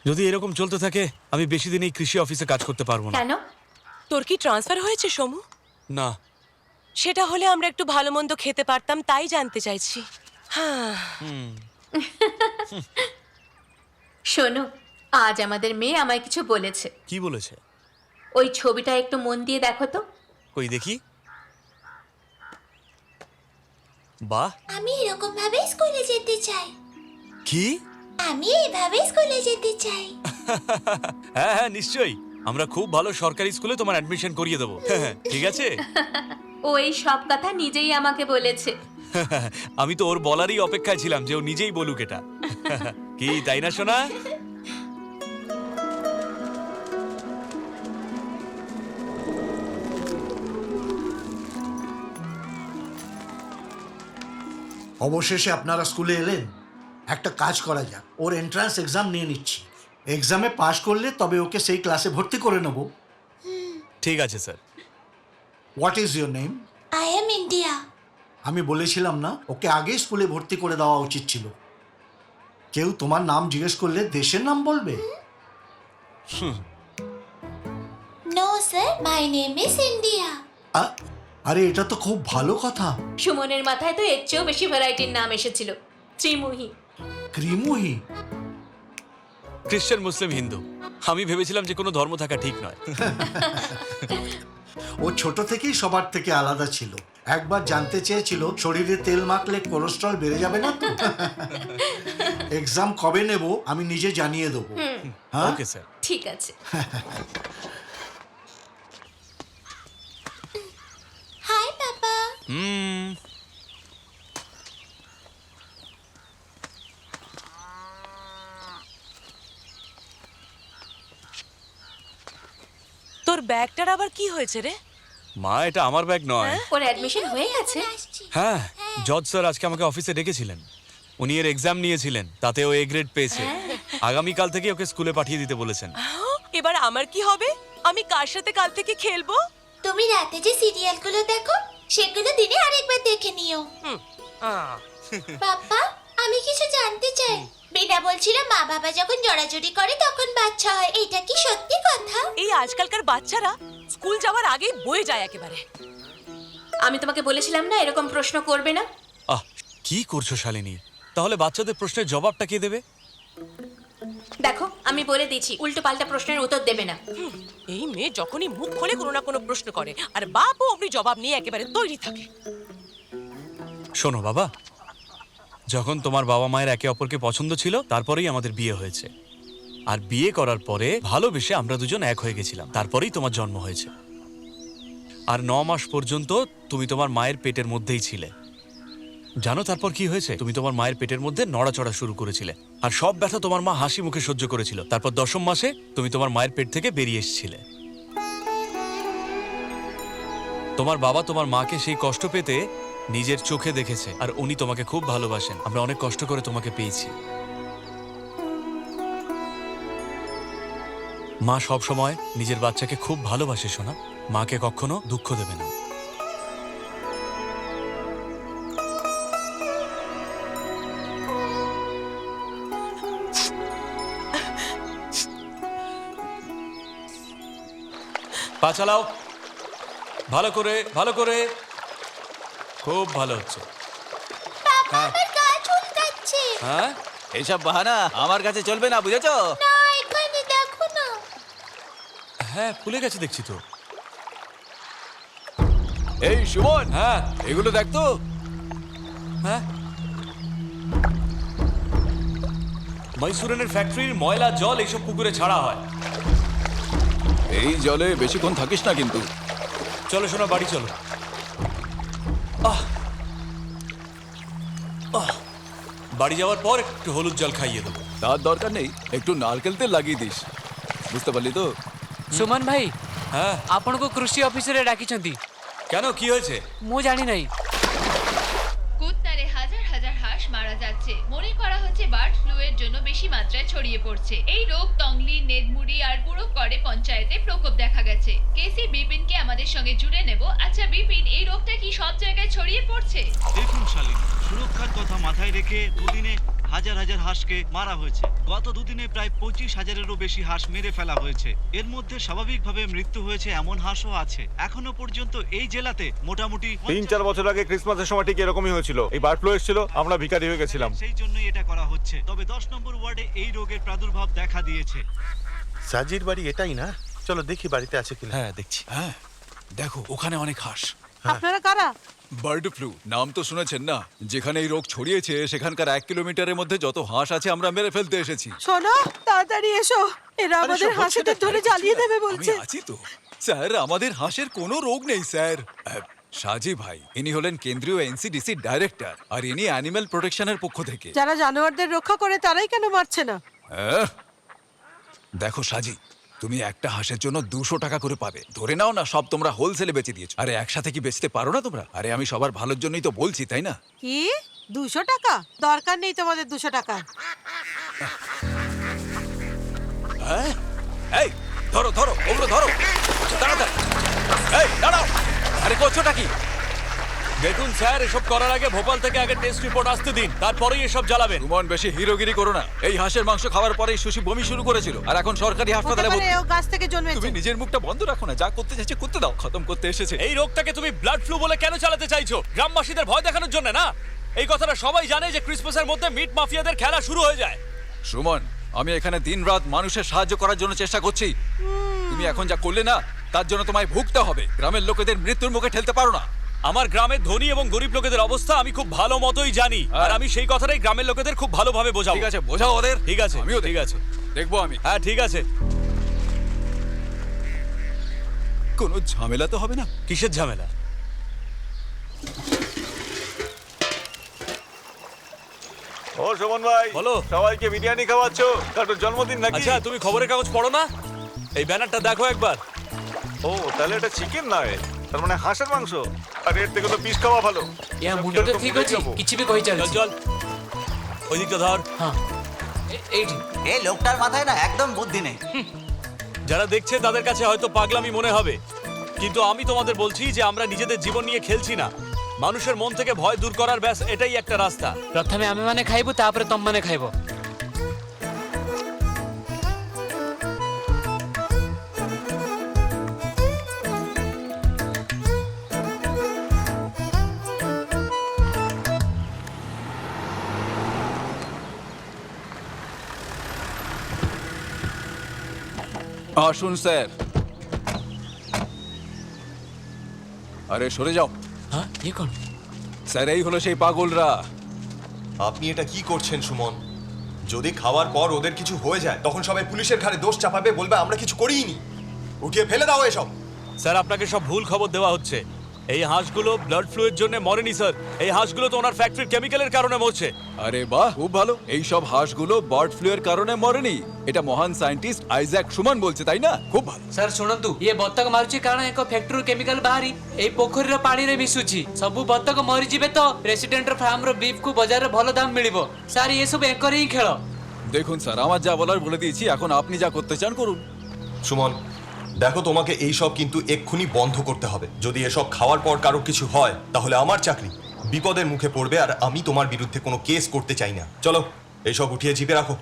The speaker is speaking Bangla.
যদি এরকম চলতে থাকে আমি বেশি দিন এই কৃষি অফিসে কাজ করতে পারবো না। কেন? তোর কি ট্রান্সফার হয়েছে সমু? না, সেটা হলে আমরা একটু ভালো মন্দ খেতে পারতাম, তাই জানতে চাইছি। হ্যাঁ, শোনো, আজ আমাদের মেয়ে আমায় কিছু বলেছে। কি বলেছে? ওই ছবিটা একটু মন দিয়ে দেখো তো। কই দেখি। বাহ, আমি এরকম ভাবে স্কুলে যেতে চাই। কি? আমি এইভাবে স্কুলে যেতে চাই। হ্যাঁ হ্যাঁ নিশ্চয়ই, আমরা খুব ভালো সরকারি স্কুলে তোমার অ্যাডমিশন করিয়ে দেবো। ঠিক আছে। ও এই সব কথা নিজেই আমাকে বলেছে। আমি তো ওর বলারই অপেক্ষায় ছিলাম যে ও নিজেই বলুক এটা। কি তাই না সোনা? অবশেষে আপনারা স্কুলে এলেন। একটা কাজ করা যাক, ওর এন্ট্রান্স এক্সাম নিয়ে নিচ্ছি। এক্সামে পাশ করলে তবে ওকে সেই ক্লাসে ভর্তি করে নেব। ঠিক আছে sir. What is your name? I am India. আমি বলেছিলাম না ওকে আগেই স্কুলে ভর্তি করে দেওয়া উচিত ছিল। কেউ তোমার নাম জিজ্ঞেস করলে দেশের নাম বলবে। No sir, my name is India. আরে এটা তো খুব ভালো কথা। সুমনের মাথায় তো এর চেয়েও বেশি ভ্যারাইটির নাম এসেছিল। ত্রিমুহী। ক্রিমুহি। খ্রিস্টান, মুসলিম, হিন্দু। আমি ভেবেছিলাম যে কোনো ধর্ম থাকা ঠিক নয়। ও ছোট থেকেই সবার থেকে আলাদা ছিল। একবার জানতে চেয়েছিল শরীরে তেল মাখলে কোলেস্ট্রল বেড়ে যাবে না তো। এক্সাম কবে নেব আমি নিজে জানিয়ে দেবো। হ্যাঁ ওকে স্যার। ঠিক আছে। হাই পাপা। তোর ব্যাগটার আবার কি হয়েছে রে? মা, এটা আমার ব্যাগ নয়। ওর অ্যাডমিশন হয়ে গেছে? আসছি। হ্যাঁ, জজ স্যার আজকে আমাকে অফিসে ডেকেছিলেন। উনি এর এক্সাম নিয়েছিলেন, তাতে ও এ গ্রেড পেয়েছে। আগামীকাল থেকে ওকে স্কুলে পাঠিয়ে দিতে বলেছেন। এবার আমার কি হবে? আমি কার সাথে কাল থেকে খেলবো? তুমি রাতে যে সিরিয়ালগুলো দেখো সেগুলো দিনে আরেকবার দেখে নিও। পাপা, আমি কিছু জানতে চাই। বিনা বলছিল মা বাবা যখন জড়াজড়ি করে তখন বাচ্চা হয়, এটা কি সত্যি কথা? এই আজকালকার বাচ্চারা স্কুল যাওয়ার আগেই বয়ে যায় একেবারে। আমি তোমাকে বলেছিলাম না এরকম প্রশ্ন করবে না। আহ, কি করছো শালিনী? তাহলে বাচ্চাদের প্রশ্নের জবাবটা কে দেবে? দেখো, আমি বলে দিচ্ছি, উল্টো পাল্টা প্রশ্নের উত্তর দেবে না। এই মেয়ে যখনই মুখ খোলে কোনো না কোনো প্রশ্ন করে, আর বাপও অমনি জবাব নিয়ে একেবারে তৈরি থাকে। শোনো বাবা, যখন তোমার বাবা মায়ের একে অপরকে পছন্দ ছিল তারপরেই আমাদের বিয়ে হয়েছে। আর বিয়ে করার পরে ভালোবেসে আমরা দুজন এক হয়ে গেছিলাম, তারপরেই তোমার জন্ম হয়েছে। আর 9 মাস পর্যন্ত তুমি তোমার মায়ের পেটের মধ্যেই ছিলে। জানো তারপর কি হয়েছে? তুমি তোমার মায়ের পেটের মধ্যে নড়াচড়া শুরু করেছিলে, আর সব ব্যথা তোমার মা হাসি মুখে সহ্য করেছিল। তারপর 10ম মাসে তুমি তোমার মায়ের পেট থেকে বেরিয়ে এসেছিলে। তোমার বাবা তোমার মাকে সেই কষ্ট পেতে নিজের চোখে দেখেছে, আর উনি তোমাকে খুব ভালোবাসেন। আমরা অনেক কষ্ট করে তোমাকে পেয়েছি। মা সব সময় নিজের বাচ্চাকে খুব ভালোবাসে সোনা, মাকে কখনো দুঃখ দেবে না। পা চালাও, ভালো করে ভালো করে, খুব ভালো হচ্ছে। আমার গা চুলকাচ্ছে। হ্যাঁ, এইসব বাহানা আমার কাছে চলবে না, বুঝেছো? না, এখানে দেখো না। হ্যাঁ ফুলে গেছে দেখছি তো। এই সুমন, হ্যাঁ এগুলো দেখ তো। হ্যাঁ, মহীশূরের ফ্যাক্টরির ময়লা জল এইসব পুকুরে ছাড়া হয়। এই জলে বেশিক্ষণ থাকিস না কিন্তু। চলো শোনা, বাড়ি চলো। আহ আহ, বাড়ি যাওয়ার পর একটু হলুদ জল খাইয়ে দেবো। তার দরকার নেই, একটু নারকেল তেল লাগিয়ে দিস। বুঝতে পারলি তো? ସୁମନ ଭାଇ, হ্যাঁ, ଆପଣଙ୍କୁ କୃଷି ଅଫିସରେ ଡାକିଛନ୍ତି। কেন কি হয়েছে? ମୁଁ জানি নাই। কুত্তারে হাজার হাজার হাঁস মারা যাচ্ছে। মনে করা হচ্ছে বার্ড ফ্লু এর জন্য বেশি মাত্রায় ছড়িয়ে পড়ছে। এই রোগ তংলি, নেদমুড়ি আর পুরো করে পঞ্চায়েতে প্রকোপ দেখা গেছে। কেসি বিপিনকে আমাদের সঙ্গে জুড়ে নেব। আচ্ছা বিপিন, এই রোগটা কি সব জায়গায় ছড়িয়ে পড়ছে? দেখুন শালিনী, সুরক্ষা সুরক্ষার কথা মাথায় রেখে দুদিনে হাজার হাজার হাঁসকে মারা হয়েছে। গত দুদিনে প্রায় 25,000-এরও বেশি হাঁস মেরে ফেলা হয়েছে। এর মধ্যে স্বাভাবিকভাবে মৃত্যু হয়েছে এমন হাঁসও আছে। এখনো পর্যন্ত এই জেলাতে মোটামুটি 3-4 বছর আগে ক্রিসমাসের সময় ঠিক এরকমই হয়েছিল। এই বার্ড ফ্লু এসেছিল, আমরা ভিখারি হয়ে গেছিলাম। সেই জন্যই এটা করা হচ্ছে। তবে 10 নম্বর ওয়ার্ডে এই রোগের প্রাদুর্ভাব দেখা দিয়েছে। সাজির বাড়ি এটাই না? চলো দেখি বাড়িতে আছে কিনা। হ্যাঁ দেখছি। হ্যাঁ দেখো ওখানে অনেক হাঁস। আপনারা কারা? বার্ড ফ্লু নাম তো শুনেছেন না? যেখানে এই রোগ ছড়িয়েছে সেখানকার 1 কিলোমিটারের মধ্যে যত হাঁস আছে আমরা মেরে ফেলতে এসেছি। শোনো, তাড়াতাড়ি এসো, এরা আমাদের হাঁসেদের ধরে জ্বালিয়ে দেবে আমি বলছে। আছি তো স্যার, আমাদের হাঁসের কোনো রোগ নেই স্যার। সাজি ভাই ইনি হলেন কেন্দ্রীয় এনসিডিসি ডাইরেক্টর, আর ইনি অ্যানিম্যাল প্রোটেকশনের পক্ষ থেকে। যারা জানোয়ারদের রক্ষা করে তারাই কেন মারছে না? দেখো সাজি, তুমি একটা হাঁসের জন্য 200 টাকা করে পাবে। ধরে নাও না সব তোমরা হোলসেলে বেচে দিয়েছো। আরে একসাথে কি বেচতে পারো না তোমরা? আরে আমি সবার ভালোর জন্যই তো বলছি, তাই না? কি 200 টাকা? দরকার নেই তোমাদের 200 টাকা। হ্যাঁ এই ধরো ধরো ওগুলো ধরো তাড়াতাড়ি। এই দাঁড়াও, আরে করছোটা কি? দেখুন স্যার, এসব করার আগে ভোপাল থেকে আগে টেস্ট রিপোর্ট আসতে দিন, তারপরেই এসব জ্বালাবেন। সুমন বেশি হিরোগিরি করো না। এই হাঁসের মাংস খাওয়ার পরেই সুশি বমি শুরু করেছিল, আর এখন সরকারি হাসপাতালে হতে পারে ভর্তি। ও গাছ থেকে জন্মেছে। তুমি নিজের মুখটা বন্ধ রাখো না, যা করতে চাইছে করতে দাও। খতম করতে এসেছে। এই রোগটাকে তুমি ব্লাড ফ্লু বলে কেন চালাতে চাইছো? গ্রামবাসীদের ভয় দেখানোর জন্য না? এই কথাটা সবাই জানে যে ক্রিসমাসের মধ্যে মিট মাফিয়াদের খেলা শুরু হয়ে যায়। সুমন, আমি এখানে দিনরাত মানুষের সাহায্য করার জন্য চেষ্টা করছি। তুমি এখন যা করলে না, তার জন্য তোমায় ভুগতে হবে। গ্রামের লোকেদের মৃত্যুর মুখে ঠেলতে পারো না। আমার গ্রামের ধনী এবং গরিব লোকেদের অবস্থা আমি খুব ভালো মতোই জানি, আর আমি সেই কথাটাই গ্রামের লোকেদের খুব ভালোভাবে বোঝাবো। ঠিক আছে, বোঝাও ওদের। ঠিক আছে, আমিও ঠিক আছে, দেখবো আমি। হ্যাঁ ঠিক আছে। কোনো ঝামেলা তো হবে না? কিসের ঝামেলা? ও সুমন ভাই, বলো। সবাইকে বিরিয়ানি খাওয়াচ্ছো? কারোর জন্মদিন নাকি? আচ্ছা, তুমি খবরের কাগজ পড়ো না? এই ব্যানারটা দেখো একবার। ও তাহলে এটা চিকেন নয়, তার মানে হাঁসের মাংস। আর এর থেকে তো পিস খাওয়া ভালো। ୟା ମୁଣ୍ଡ ତ ଠିକ ଅଛି, କିଛି ବି କହି চল ଚାଲିଛି। চল, ওই দিকটা ধর। হ্যাঁ এইটি এই লোকটার মাথায় না একদম বুদ্ধি নেই। যারা দেখছে তাদের কাছে হয়তো পাগলামি মনে হবে, কিন্তু আমি তোমাদের বলছি যে আমরা নিজেদের জীবন নিয়ে খেলছি না। মানুষের মন থেকে ভয় দূর করার ব্যাস এটাই একটা রাস্তা। ପ୍ରଥମେ ଆମେମାନେ ଖାଇବୁ, ତାପରେ ତମମାନେ ଖାଇବ। আসুন স্যার। আরে সরে যাও। হ্যাঁ ইয়ে কোন? স্যার এই হলো সেই পাগলরা। আপনি এটা কি করছেন সুমন? যদি খাওয়ার পর ওদের কিছু হয়ে যায় তখন সবাই পুলিশের ঘাড়ে দোষ চাপাবে, বলবে আমরা কিছু করিনি। উঠিয়ে ফেলে দাও এসব। স্যার, আপনাকে সব ভুল খবর দেওয়া হচ্ছে। এই হাঁসগুলো ব্লাড ফ্লু এর জন্য মরেনি স্যার। এই হাঁসগুলো তো ওনার ফ্যাক্টরির কেমিক্যালের কারণে মরছে। আরে বাহ, খুব ভালো। এই সব হাঁসগুলো বার্ড ফ্লু এর কারণে মরেনি, এটা মহান সায়েন্টিস্ট আইজ্যাক সুমন বলছে, তাই না? খুব ভালো। ସାର୍ ଶୁଣନ୍ତୁ, ଇଏ ବତକ ମାରୁଛି କାରଣ ଏକ ଫ୍ୟାକ୍ଟ୍ରିରୁ କେମିକାଲ ବାହାରି ଏଇ ପୋଖରୀର ପାଣିରେ ମିଶୁଛି। ସବୁ ବତକ ମରିଯିବେ ତ ପ୍ରେସିଡେଣ୍ଟର ଫାର୍ମର ବିଫ୍କୁ ବଜାରରେ ଭଲ ଦାମ ମିଳିବ। ସାର୍ ଇଏ ସବୁ ଏଙ୍କର ହିଁ ଖେଳ। দেখুন স্যার, আমার যা বলার বলে দিয়েছি, এখন আপনি যা করতে চান করুন। সুমন দেখো, তোমাকে এই সব কিন্তু এক্ষুনি বন্ধ করতে হবে। যদি এসব খাওয়ার পর কারো কিছু হয় তাহলে আমার চাকরি বিপদের মুখে পড়বে, আর আমি তোমার বিরুদ্ধে কোনো কেস করতে চাই না। চলো এইসব উঠিয়ে জিপে রাখো।